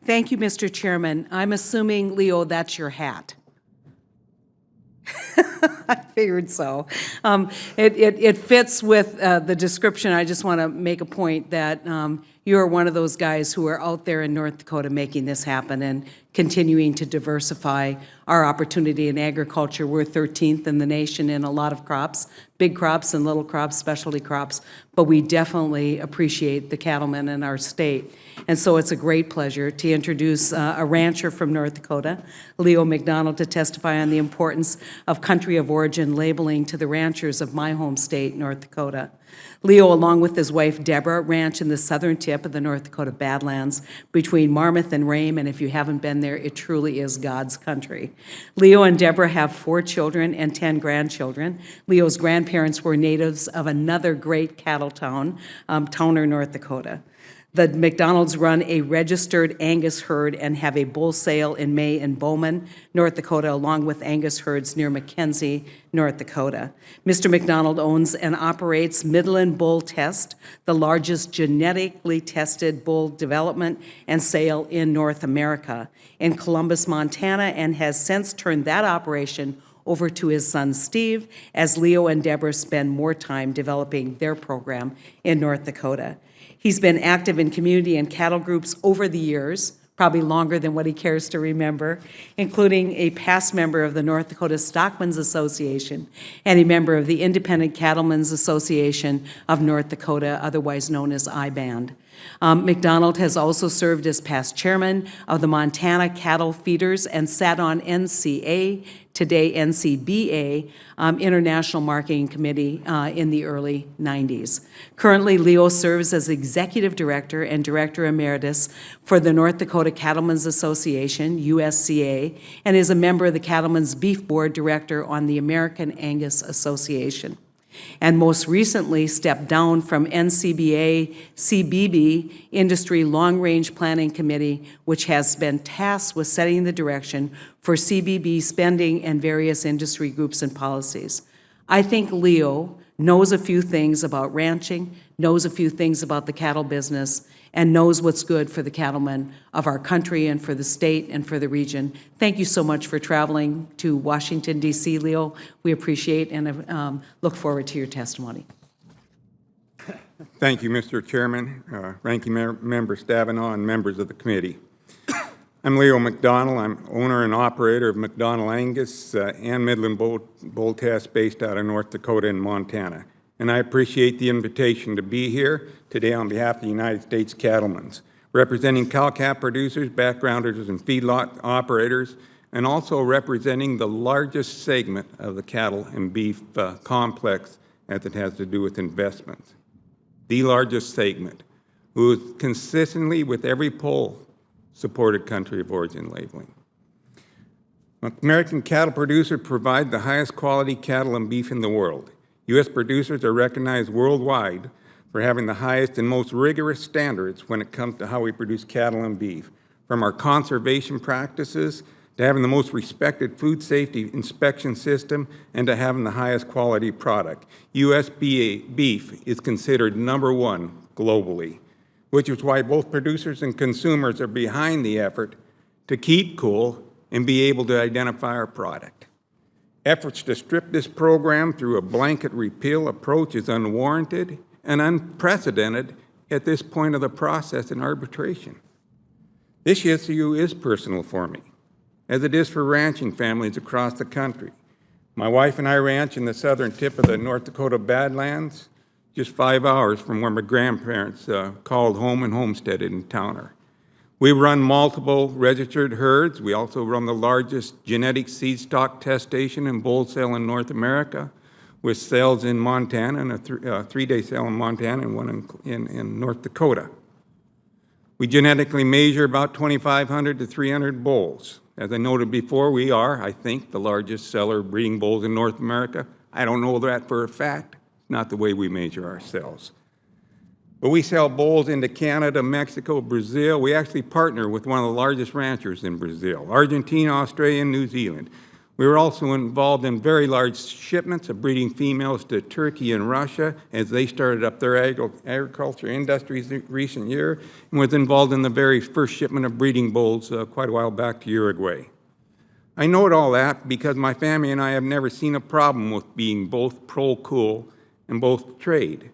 Thank you, Mr. Chairman. I'm assuming, Leo, that's your hat. I figured so. It fits with the description. I just want to make a point that you are one of those guys who are out there in North Dakota making this happen and continuing to diversify our opportunity in agriculture. We're 13th in the nation in a lot of crops, big crops and little crops, specialty crops, but we definitely appreciate the cattlemen in our state. And so it's a great pleasure to introduce a rancher from North Dakota, Leo McDonnell, to testify on the importance of country of origin labeling to the ranchers of my home state, North Dakota. Leo, along with his wife Deborah, ranch in the southern tip of the North Dakota Badlands between Marmarth and Rame, and if you haven't been there, it truly is God's country. Leo and Deborah have 4 children and 10 grandchildren. Leo's grandparents were natives of another great cattle town, Towner, North Dakota. The McDonalds run a registered Angus herd and have a bull sale in May in Bowman, North Dakota, along with Angus herds near McKenzie, North Dakota. Mr. McDonald owns and operates Midland Bull Test, the largest genetically tested bull development and sale in North America, in Columbus, Montana, and has since turned that operation over to his son Steve as Leo and Deborah spend more time developing their program in North Dakota. He's been active in community and cattle groups over the years, probably longer than what he cares to remember, including a past member of the North Dakota Stockmen's Association and a member of the Independent Cattlemen's Association of North Dakota, otherwise known as IBAND. McDonald has also served as past chairman of the Montana Cattle Feeders and sat on NCA, today NCBA, International Marketing Committee in the early 90s. Currently, Leo serves as executive director and director emeritus for the North Dakota Cattlemen's Association, USCA, and is a member of the Cattlemen's Beef Board director on the American Angus Association, and most recently stepped down from NCBA CBB Industry Long Range Planning Committee, which has been tasked with setting the direction for CBB spending and various industry groups and policies. I think Leo knows a few things about ranching, knows a few things about the cattle business, and knows what's good for the cattlemen of our country and for the state and for the region. Thank you so much for traveling to Washington, D.C., Leo. We appreciate and look forward to your testimony. Thank you, Mr. Chairman, Ranking Member Stabenow, and members of the committee. I'm Leo McDonnell. I'm owner and operator of McDonnell Angus and Midland Bull Test based out of North Dakota and Montana. And I appreciate the invitation to be here today on behalf of the United States Cattlemen, representing cow-calf producers, backgrounders, and feedlot operators, and also representing the largest segment of the cattle and beef complex as it has to do with investments. The largest segment, who is consistently, with every poll, supported country of origin labeling. American cattle producers provide the highest quality cattle and beef in the world. U.S. producers are recognized worldwide for having the highest and most rigorous standards when it comes to how we produce cattle and beef, from our conservation practices to having the most respected food safety inspection system and to having the highest quality product. U.S. beef is considered #1 globally, which is why both producers and consumers are behind the effort to keep cool and be able to identify our product. Efforts to strip this program through a blanket repeal approach is unwarranted and unprecedented at this point of the process in arbitration. This issue is personal for me, as it is for ranching families across the country. My wife and I ranch in the southern tip of the North Dakota Badlands, just 5 hours from where my grandparents called home and homesteaded in Towner. We run multiple registered herds. We also run the largest genetic seed stock test station and bull sale in North America, with sales in Montana and a three-day sale in Montana and one in North Dakota. We genetically measure about 2,500 to 300 bulls. As I noted before, we are, I think, the largest seller of breeding bulls in North America. I don't know that for a fact. It's not the way we measure ourselves. But we sell bulls into Canada, Mexico, Brazil. We actually partner with one of the largest ranchers in Brazil, Argentina, Australia, and New Zealand. We were also involved in very large shipments of breeding females to Turkey and Russia as they started up their agriculture industries in recent year, and was involved in the very first shipment of breeding bulls quite a while back to Uruguay. I note all that because my family and I have never seen a problem with being both pro-cool and both trade.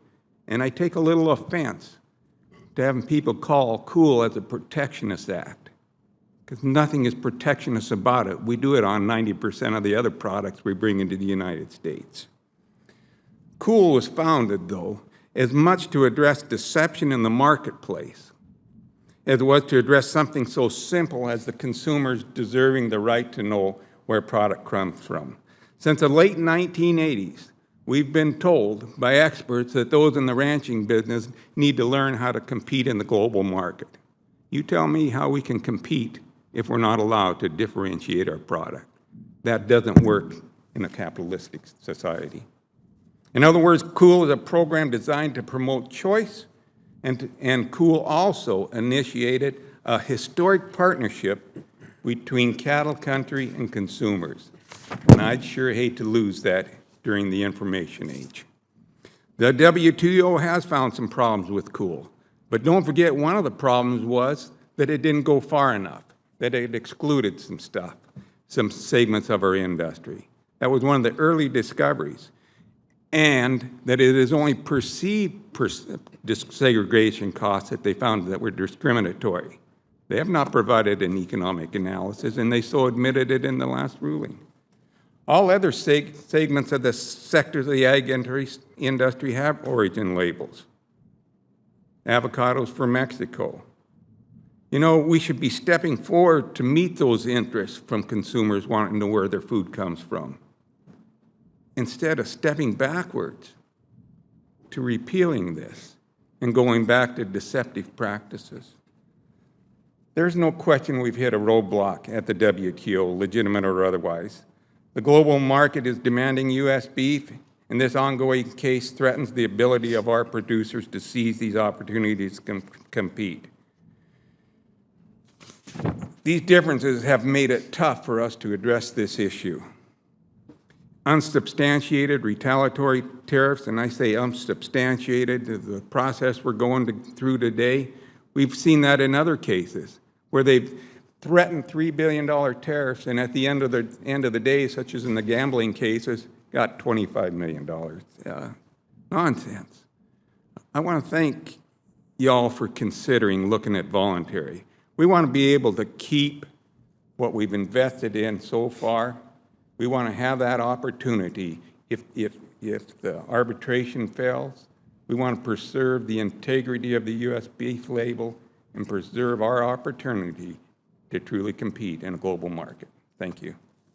And I take a little offense to having people call cool as a protectionist act, because nothing is protectionist about it. We do it on 90% of the other products we bring into the United States. Cool was founded, though, as much to address deception in the marketplace as it was to address something so simple as the consumers deserving the right to know where product comes from. Since the late 1980s, we've been told by experts that those in the ranching business need to learn how to compete in the global market. You tell me how we can compete if we're not allowed to differentiate our product. That doesn't work in a capitalistic society. In other words, COOL is a program designed to promote choice, and COOL also initiated a historic partnership between cattle country and consumers. And I'd sure hate to lose that during the information age. The WTO has found some problems with COOL, but don't forget one of the problems was that it didn't go far enough, that it excluded some stuff, some segments of our industry. That was one of the early discoveries. And that it is only perceived segregation costs that they found that were discriminatory. They have not provided an economic analysis, and they so admitted it in the last ruling. All other segments of the sectors of the ag industry have origin labels. Avocados for Mexico. You know, we should be stepping forward to meet those interests from consumers wanting to know where their food comes from, instead of stepping backwards to repealing this and going back to deceptive practices. There's no question we've hit a roadblock at the WTO, legitimate or otherwise. The global market is demanding U.S. beef, and this ongoing case threatens the ability of our producers to seize these opportunities to compete. These differences have made it tough for us to address this issue. Unsubstantiated retaliatory tariffs, and I say unsubstantiated, the process we're going through today, we've seen that in other cases where they've threatened $3 billion tariffs, and at the end of the day, such as in the gambling cases, got $25 million. Nonsense. I want to thank y'all for considering looking at voluntary. We want to be able to keep what we've invested in so far. We want to have that opportunity if the arbitration fails. We want to preserve the integrity of the U.S. beef label and preserve our opportunity to truly compete in a global market. Thank you.